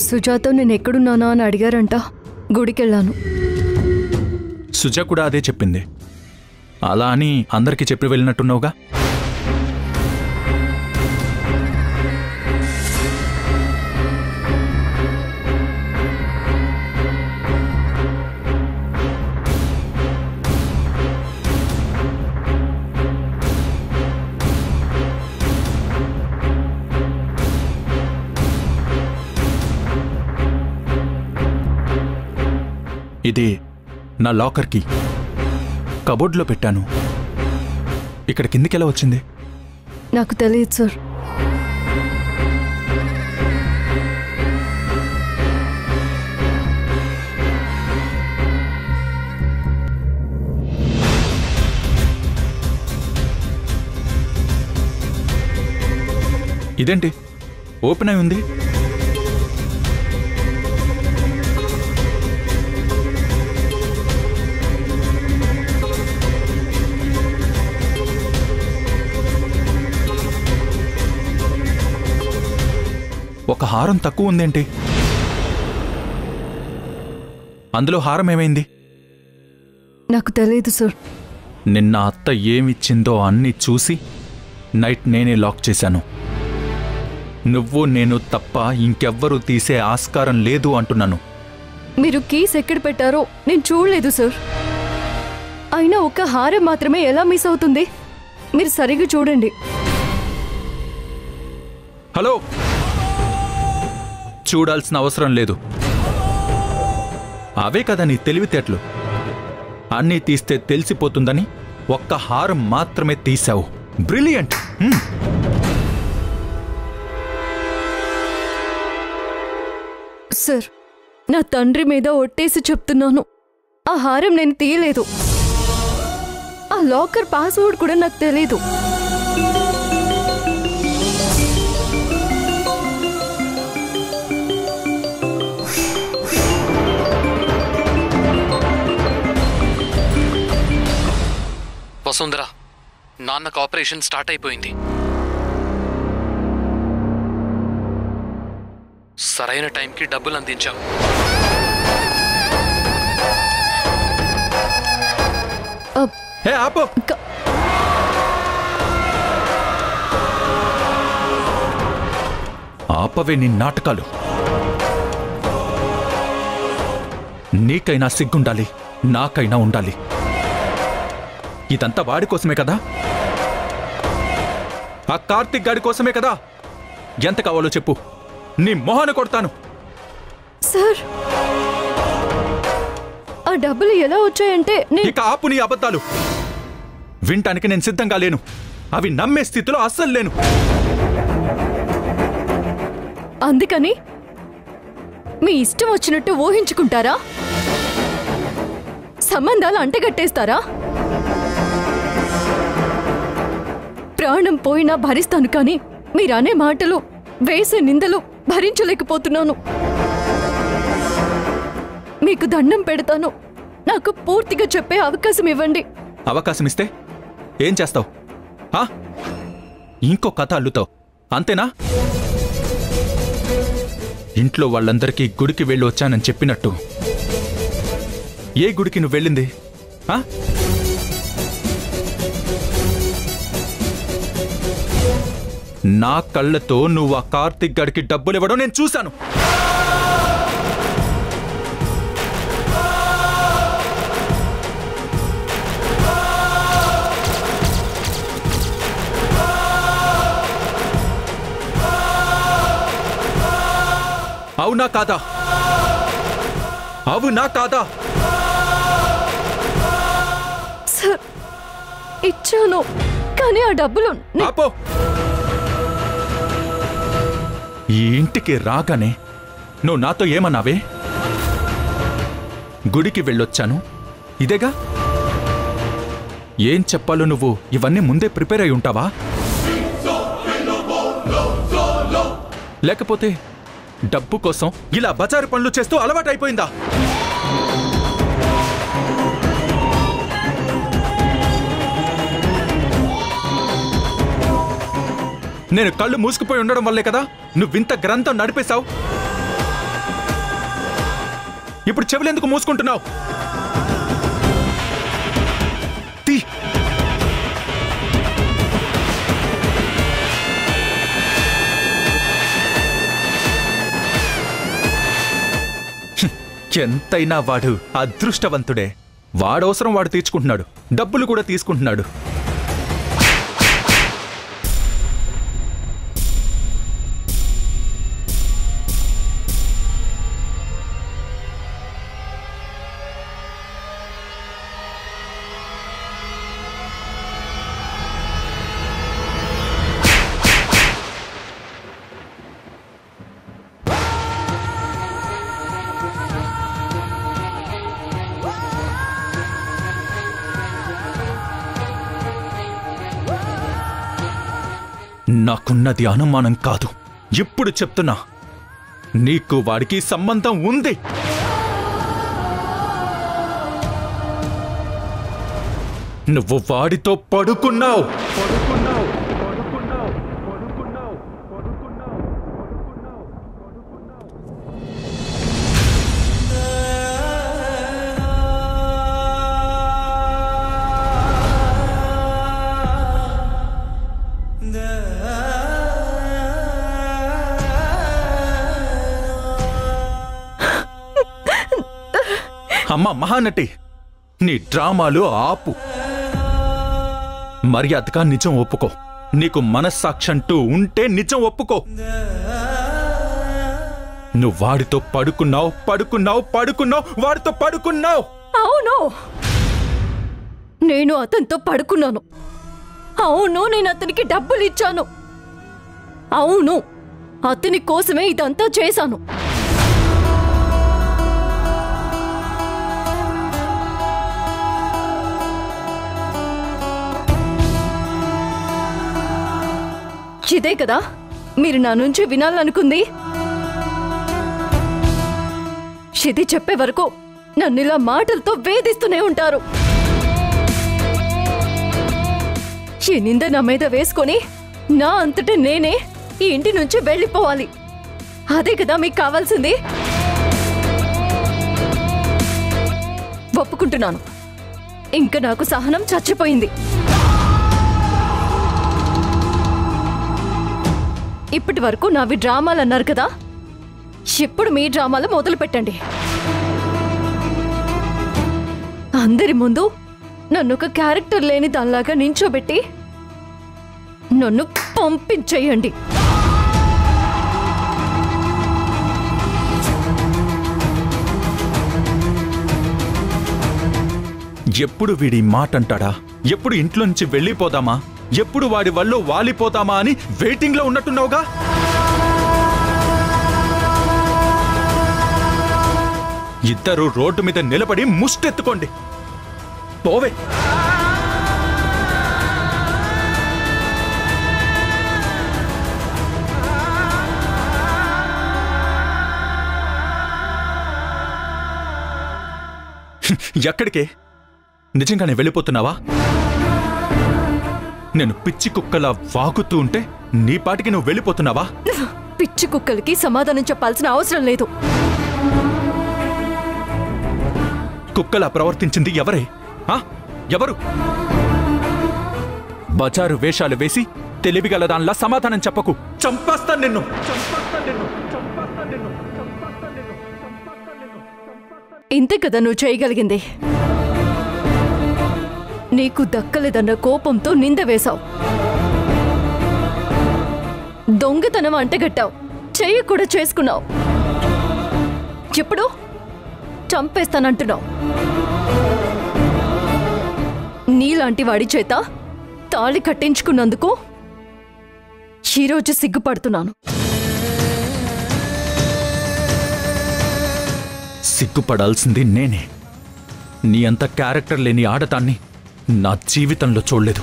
సుజాతో నేను ఎక్కడున్నానా అని అడిగారంట. గుడికెళ్ళాను. సుజా కూడా అదే చెప్పింది. అలా అని అందరికీ చెప్పి వెళ్ళినట్టున్నావుగా. ఇది నా లాకర్కి కబోర్డ్లో పెట్టాను. ఇక్కడ కిందికెలా వచ్చింది? నాకు తెలియదు సార్. ఇదేంటి ఓపెన్ అయి ఉంది? ఒక హారం తక్కువ ఉందేంటి? అందులో హారం ఏమైంది? నాకు తెలియదు సార్. నిన్న అత్త ఏమిచ్చిందో అన్నీ చూసి నైట్ నేనే లాక్ చేశాను. నువ్వు నేను తప్ప ఇంకెవ్వరూ తీసే ఆస్కారం లేదు అంటున్నాను. మీరు కీస్ ఎక్కడ పెట్టారో నేను చూడలేదు సార్. అయినా ఒక హారం మాత్రమే ఎలా మిస్ అవుతుంది? మీరు సరిగ్గా చూడండి. హలో, చూడాల్సిన అవసరం లేదు. అవే కదా నీ తెలివితేటలు. అన్నీ తీస్తే తెలిసిపోతుందని ఒక్క హారం మాత్రమే తీశావు. బ్రిలియంట్. సార్, నా తండ్రి మీద ఒట్టేసి చెప్తున్నాను, ఆ హారం నేను తీయలేదు. ఆ లాకర్ పాస్వర్డ్ కూడా నాకు తెలియదు. వసుంధర, నాన్నకు ఆపరేషన్ స్టార్ట్ అయిపోయింది. సరైన టైంకి డబ్బులు అందించావు. ఆపవే నీ నాటకాలు. నీకైనా సిగ్గుండాలి, నాకైనా ఉండాలి. ఇదంతా వాడి కోసమే కదా? ఆ కార్తిక్ గాడి కోసమే కదా? ఎంత కావాలో చెప్పు, నీ మొహాన కొడతాను. సార్, ఆ డబ్బులు ఎలా వచ్చాయంటే ఇక ఆపు నీ అబద్ధాలు. వినటానికి నేను సిద్ధంగా లేను. అవి నమ్మే స్థితిలో అస్సలు లేను. అందుకని మీ ఇష్టం వచ్చినట్టు ఊహించుకుంటారా? సంబంధాలు అంటగట్టేస్తారా? ప్రాణం పోయినా భరిస్తాను, కానీ మీరనే మాటలు, వేసే నిందలు భరించలేకపోతున్నాను. మీకు దండం పెడతాను, నాకు పూర్తిగా చెప్పే అవకాశం ఇవ్వండి. అవకాశం ఇస్తే ఏం చేస్తావు? ఇంకో కథ అల్లుతావు, అంతేనా? ఇంట్లో వాళ్ళందరికీ గుడికి వెళ్ళి వచ్చానని చెప్పినట్టు ఏ గుడికి నువ్వు వెళ్ళింది? నా కళ్ళతో నువ్వు ఆ కార్తిక్ గడికి డబ్బులు ఇవ్వడం నేను చూశాను. అవునా కాదా? అవునా కాదా? సార్, ఇచ్చాను, కానీ ఆ డబ్బులు ఈ ఇంటికి రాగానే నువ్వు నాతో ఏమన్నావే? గుడికి వెళ్ళొచ్చాను, ఇదేగా? ఏం చెప్పాలో నువ్వు ఇవన్నీ ముందే ప్రిపేర్ అయి ఉంటావా? లేకపోతే డబ్బు కోసం ఇలా బజారు పనులు చేస్తూ అలవాటైపోయిందా? నేను కళ్ళు మూసుకుపోయి ఉండడం వల్లే కదా నువ్వింత గ్రంథం నడిపేశావు. ఇప్పుడు చెవులెందుకు మూసుకుంటున్నావు? ఎంతైనా వాడు అదృష్టవంతుడే. వాడవసరం వాడు తీర్చుకుంటున్నాడు, డబ్బులు కూడా తీసుకుంటున్నాడు. నాకున్నది అనుమానం కాదు, ఇప్పుడు చెప్తున్నా, నీకు వాడికి సంబంధం ఉంది. నువ్వు వాడితో పడుకున్నావు. అమ్మా మహానటి, నీ డ్రామాలు ఆపు. మర్యాదగా నిజం ఒప్పుకో. నీకు మనస్సాక్షంటూ ఉంటే నిజం ఒప్పుకో. నువ్వు వాడితో పడుకున్నావు, వాడితో పడుకున్నావు. అవును, నేను అతనితో పడుకున్నాను. అవును, నేను అతనికి డబ్బులు ఇచ్చాను. అవును, అతని కోసమే ఇదంతా చేశాను. ఇదే కదా మీరు నా నుంచి వినాలనుకుంది. ఇది చెప్పే వరకు నన్ను ఇలా మాటలతో వేధిస్తూనే ఉంటారు. ఈ నింద నా మీద వేసుకొని నా అంతటా నేనే ఈ ఇంటి నుంచి వెళ్ళిపోవాలి. అదే కదా మీకు కావాల్సింది. ఒప్పుకుంటున్నాను, ఇంకా నాకు సహనం చచ్చిపోయింది. ఇప్పటి వరకు నావి డ్రామాలు అన్నారు కదా, ఇప్పుడు మీ డ్రామాలు మొదలు పెట్టండి. అందరి ముందు నన్ను ఒక క్యారెక్టర్ లేని దానిలాగా నించోబెట్టి నన్ను పంపించేయండి. ఎప్పుడు వీడి మాట అంటాడా? ఎప్పుడు ఇంట్లో నుంచి వెళ్ళిపోదామా? ఎప్పుడు వాడి వల్ల వాలిపోతామా అని వెయిటింగ్ లో ఉన్నట్టున్నావుగా. ఇద్దరు రోడ్డు మీద నిలబడి ముష్టెత్తుకోండి. పోవే. ఎక్కడికే? నిజంగానే వెళ్ళిపోతున్నావా? నేను పిచ్చి కుక్కలా వాగుతూ ఉంటే నీ పాటికి నువ్వు వెళ్ళిపోతున్నావా? పిచ్చి కుక్కలకి సమాధానం చెప్పాల్సిన అవసరం లేదు. కుక్కలా ప్రవర్తించింది ఎవరే? ఎవరు? బజారు వేషాలు వేసి తెలివిగల దానిలా సమాధానం చెప్పకు. చంపేస్తాను నిన్ను. ఇంతే కదా నువ్వు చేయగలిగింది. నీకు దక్కలేదన్న కోపంతో నింద వేశావు, దొంగతనం అంటగట్టావు, చెయ్యి కూడా చేసుకున్నావు. ఇప్పుడు చంపేస్తానంటున్నావు. నీలాంటి వాడి చేత తాళి కట్టించుకున్నందుకు ఈరోజు సిగ్గుపడుతున్నాను. సిగ్గుపడాల్సింది నేనే. నీ అంత క్యారెక్టర్ లేని ఆడదాన్ని నా జీవితంలో చూడలేదు.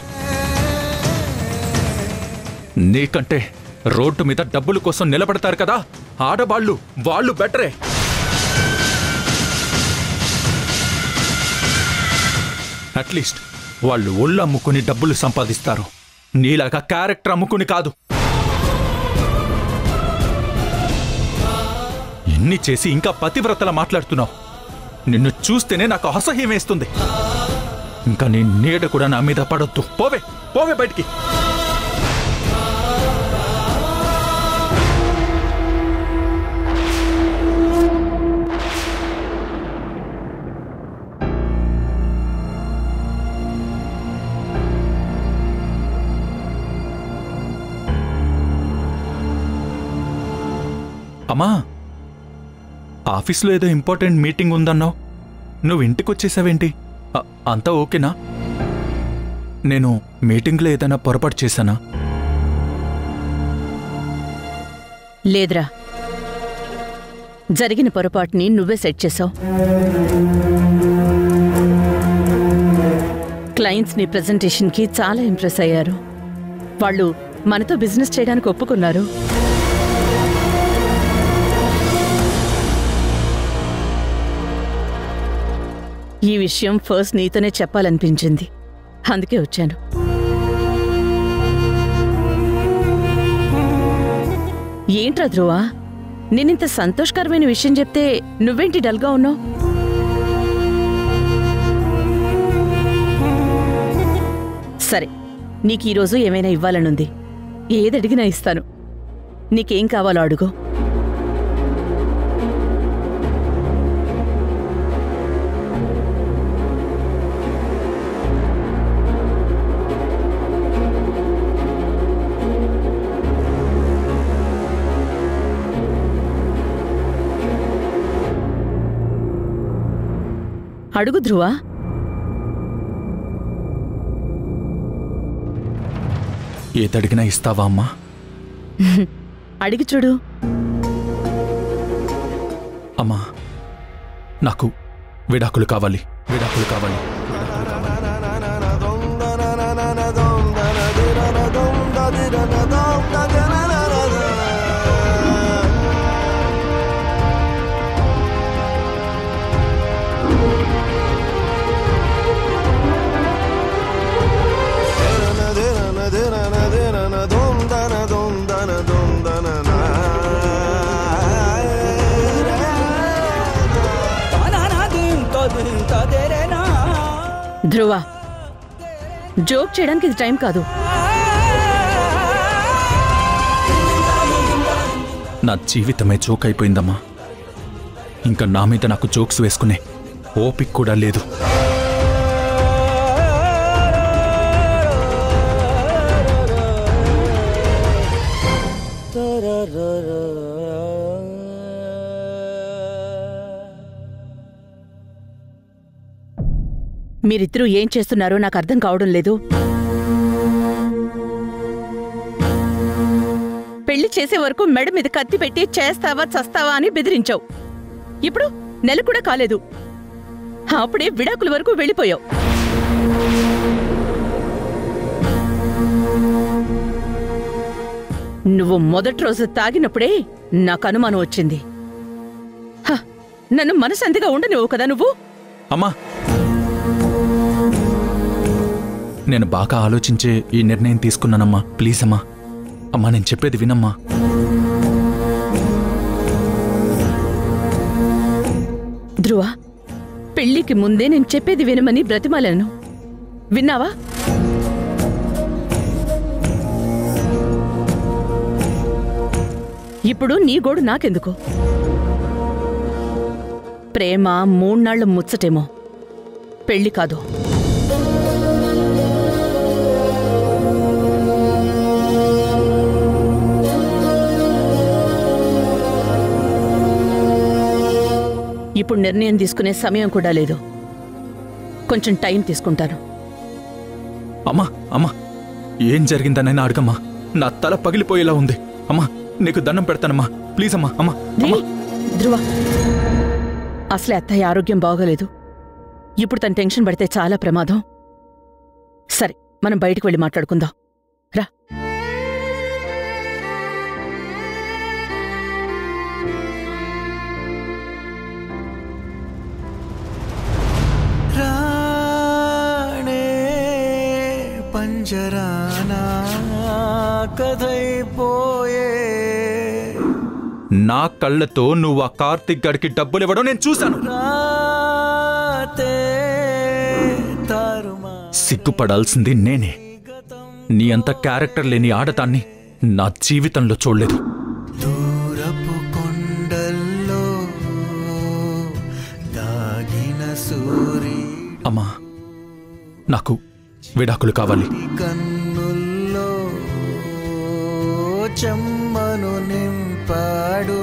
నీకంటే రోడ్డు మీద డబ్బుల కోసం నిలబడతారు కదా ఆడవాళ్ళు, వాళ్ళు బెటరే. అట్లీస్ట్ వాళ్ళు ఒళ్ళు అమ్ముకుని డబ్బులు సంపాదిస్తారు. నీలాగా క్యారెక్టర్ అమ్ముకుని కాదు. ఎన్ని చేసి ఇంకా పతివ్రతలా మాట్లాడుతున్నావు. నిన్ను చూస్తేనే నాకు అసహ్యం వేస్తుంది. ఇంకా నీ నీడ కూడా నా మీద పడొద్దు. పోవే పోవే బయటికి. అమ్మా, ఆఫీస్లో ఏదో ఇంపార్టెంట్ మీటింగ్ ఉందన్నావు. నువ్వు ఇంటికొచ్చేసావేంటి? అంతా ఓకేనా? నేను మీటింగ్లో ఏదైనా పొరపాటు చేశానా? లేదురా, జరిగిన పొరపాటుని నువ్వే సెట్ చేశావు. క్లయింట్స్ నీ ప్రెజెంటేషన్కి చాలా ఇంప్రెస్ అయ్యారు. వాళ్ళు మనతో బిజినెస్ చేయడానికి ఒప్పుకున్నారు. ఈ విషయం ఫస్ట్ నీతోనే చెప్పాలనిపించింది, అందుకే వచ్చాను. ఏంట్రా ధ్రువ, నేనింత సంతోషకరమైన విషయం చెప్తే నువ్వేంటి డల్గా ఉన్నావు? సరే, నీకు ఈరోజు ఏమైనా ఇవ్వాలనుంది. ఏదడిగినా ఇస్తాను. నీకేం కావాలో అడుగు. అడుగు ధ్రువ. ఏదడిగినా ఇస్తావా అమ్మా? అడిగి చూడు. అమ్మా, నాకు విడాకులు కావాలి. విడాకులు కావాలి. ధ్రువ, జోక్ చేయడానికి ఇది టైం కాదు. నా జీవితమే జోక్ అయిపోయిందమ్మా. ఇంకా నా మీద నాకు జోక్స్ వేసుకునే ఓపిక కూడా లేదు. మీరిద్దరూ ఏం చేస్తున్నారో నాకు అర్థం కావడం లేదు. పెళ్లి చేసే వరకు మెడ మీద కత్తి పెట్టి చేస్తావా చస్తావా అని బెదిరించావు. ఇప్పుడు నెల కూడా కాలేదు, అప్పుడే విడాకుల వరకు వెళ్ళిపోయావు. నువ్వు మొదటి రోజు తాగినప్పుడే నాకు అనుమానం వచ్చింది. నన్ను మనశాంతిగా ఉండనివ్వు కదా నువ్వు. అమ్మా, నేను బాగా ఆలోచించే ఈ నిర్ణయం తీసుకున్నానమ్మా. ప్లీజ్ అమ్మా. అమ్మా, నేను చెప్పేది వినమ్మా. ధ్రువ, పెళ్లికి ముందే నేను చెప్పేది వినమని బ్రతిమాలను. విన్నావా? ఇప్పుడు నీ గోడు నాకెందుకు? ప్రేమ 3 నాళ్లు ముచ్చటేమో, పెళ్లి కాదు. ఇప్పుడు నిర్ణయం తీసుకునే సమయం కూడా లేదు. కొంచెం టైం తీసుకుంటాను. అమ్మా అమ్మా, ఏం జరిగిందనైనా అడగమ్మా. నా తల పగిలిపోయేలా ఉంది. అమ్మా, నీకు దండం పెడతానమ్మా. ప్లీజ్ అమ్మా. అమ్మా ధ్రువ, అసలే అత్తయ్య ఆరోగ్యం బాగోలేదు. ఇప్పుడు తను టెన్షన్ పడితే చాలా ప్రమాదం. సరే, మనం బయటికి వెళ్ళి మాట్లాడుకుందాం. రా. నా కళ్ళతో నువ్వు ఆ కార్తిక్ గడికి డబ్బులు ఇవ్వడం నేను చూశాను. సిగ్గుపడాల్సింది నేనే. నీ అంత క్యారెక్టర్ లేని ఆడతాన్ని నా జీవితంలో చూడలేదు. దూరపు కొండల్లో దాగిన సూరి అమ్మా, నాకు విడాకులు కావాలి. కన్నుల్లో చెమ్మను నింపాడు.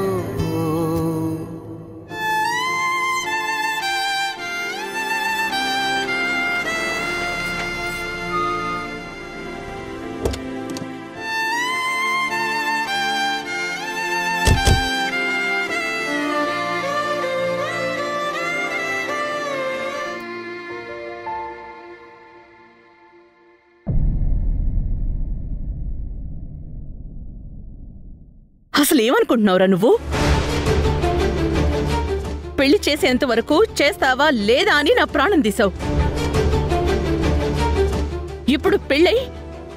అసలు ఏమనుకుంటున్నావురా నువ్వు? పెళ్లి చేసేంత వరకు చేస్తావా లేదా అని నా ప్రాణం తీసావు. ఇప్పుడు పెళ్ళై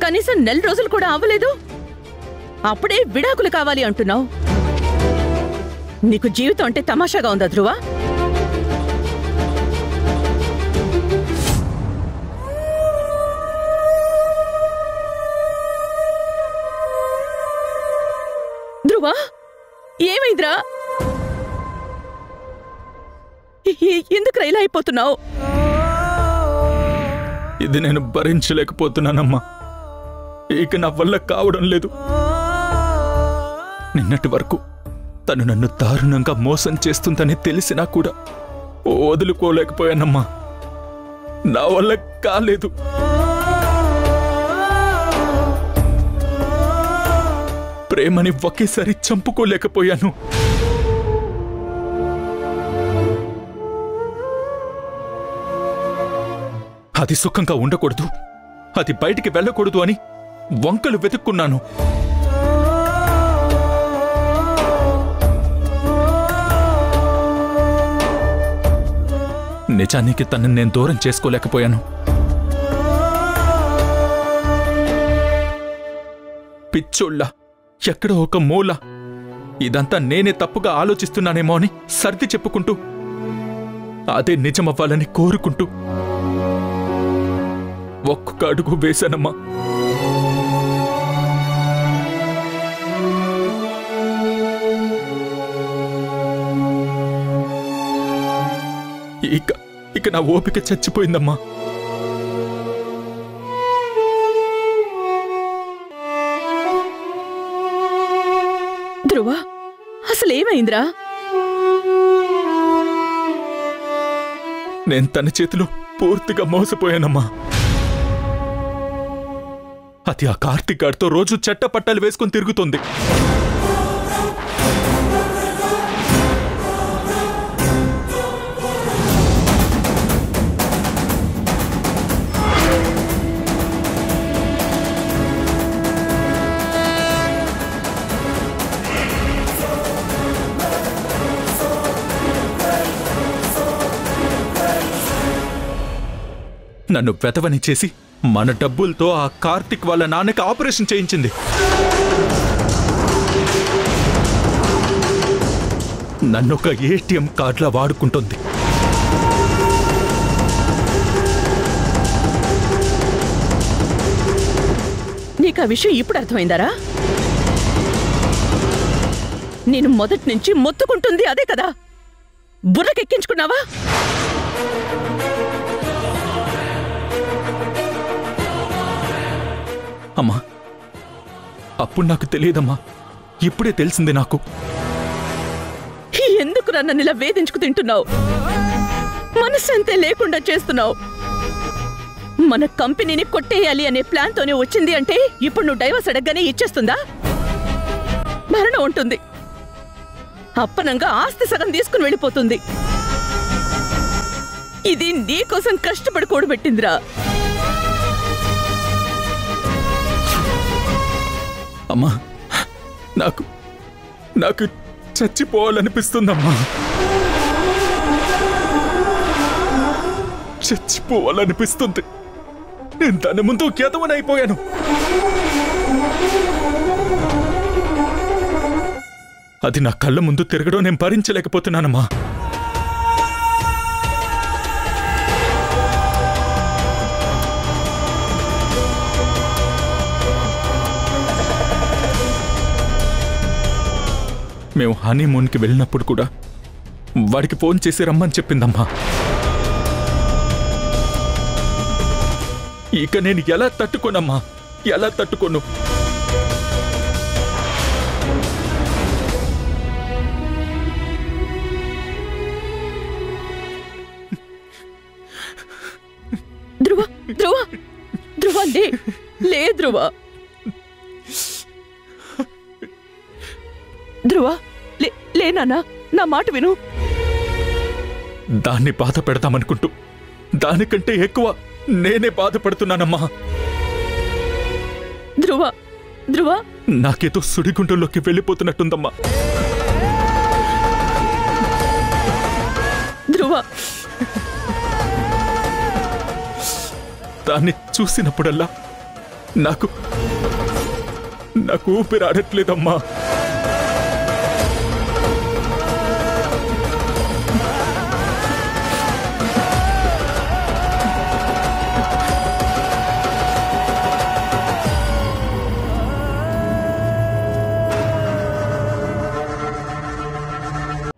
కనీసం 4 రోజులు కూడా అవ్వలేదు, అప్పుడే విడాకులు కావాలి అంటున్నావు. నీకు జీవితం అంటే తమాషాగా ఉందా ధ్రువ? ధ్రువ, ఏమైందిరా? ఎందుకు ఇలా అయిపోతున్నావు? ఇది నేను భరించలేకపోతున్నానమ్మా. ఇక నా వల్ల కావడం లేదు. నిన్నటి వరకు తను నన్ను దారుణంగా మోసం చేస్తుందని తెలిసినా కూడా వదులుకోలేకపోయానమ్మా. నా వల్ల కాలేదు. ప్రేమని ఒకేసారి చంపుకోలేకపోయాను. అది సుఖంగా ఉండకూడదు, అది బయటికి వెళ్ళకూడదు అని వంకలు వెతుక్కున్నాను. నిజానికి తనని నేను దూరం చేసుకోలేకపోయాను. పిచ్చోళ్ళ ఎక్కడో ఒక మూల ఇదంతా నేనే తప్పుగా ఆలోచిస్తున్నానేమో అని సర్ది చెప్పుకుంటూ, అదే నిజమవ్వాలని కోరుకుంటూ ఒక్కొక్క అడుగు వేశానమ్మా. ఇక నా ఓపిక చచ్చిపోయిందమ్మా. ధ్రువ, అసలేమైందిరా? నేను తన చేతిలో పూర్తిగా మోసపోయానమ్మా. అది ఆ కార్తిక్ గాడితో రోజు చెట్టపట్టాలు వేసుకుని తిరుగుతుంది. నన్ను వెతవని చేసి మన డబ్బులతో ఆ కార్తిక్ వాళ్ళ నాన్నకి ఆపరేషన్ చేయించింది. నన్నొక ఏటీఎం కార్డులా వాడుకుంటుంది. నీకు ఆ విషయం ఇప్పుడు అర్థమైందారా? నేను మొదటి నుంచి మొత్తుకుంటుంది అదే కదా, బుర్రకెక్కించుకున్నావా? అమ్మా, అప్పుడు నాకు తెలియదమ్మా, ఇప్పుడే తెలిసింది నాకు. ఎందుకు నన్ను ఇలా వేధించుకు తింటున్నావు? మనశ్శాంతే లేకుండా చేస్తున్నావు. మన కంపెనీని కొట్టేయాలి అనే ప్లాన్తోనే వచ్చింది అంటే ఇప్పుడు నువ్వు డైవర్స్ అడగగానే ఇచ్చేస్తుందా? మరణం ఉంటుంది, అప్పనంగా ఆస్తి సగం తీసుకుని వెళ్ళిపోతుంది. ఇది నీకోసం కష్టపడి కూడబెట్టిందిరా. అమ్మా, నాకు చచ్చిపోవాలనిపిస్తుందమ్మా. చచ్చిపోవాలనిపిస్తుంది. నేను దాని ముందు జ్ఞాతమనైపోయాను. అది నా కళ్ళ ముందు తిరగడం నేను భరించలేకపోతున్నానమ్మా. మేము హనీమూన్కి వెళ్ళినప్పుడు కూడా వాడికి ఫోన్ చేసి రమ్మని చెప్పిందమ్మా. ఇక నేను ఎలా తట్టుకోనమ్మా, ఎలా తట్టుకోను? ధ్రువ ధ్రువ ధ్రువ లే ధ్రువ ధ్రువ లే నాన్నా, నా మాట విను. దాన్ని బాధ పెడతామనుకుంటూ దానికంటే ఎక్కువ నేనే బాధపడుతున్నానమ్మా. ధ్రువ ధ్రువ నాకేదో సుడిగుండంలోకి వెళ్ళిపోతున్నట్టుందమ్మా. ధ్రువ దాన్ని చూసినప్పుడల్లా నాకు ఊపిరాడట్లేదమ్మా.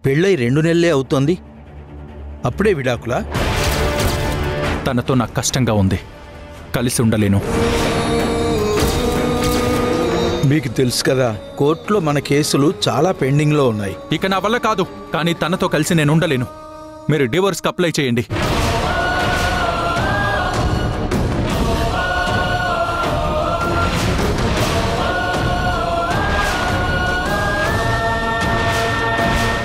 పెళ్ళై 2 నెలలే అవుతోంది, అప్పుడే విడాకులా? తనతో నాకు కష్టంగా ఉంది, కలిసి ఉండలేను. మీకు తెలుసు కదా, కోర్టులో మన కేసులు చాలా పెండింగ్లో ఉన్నాయి. ఇక నా వల్ల కాదు, కానీ తనతో కలిసి నేను ఉండలేను. మీరు డివోర్స్కి అప్లై చేయండి.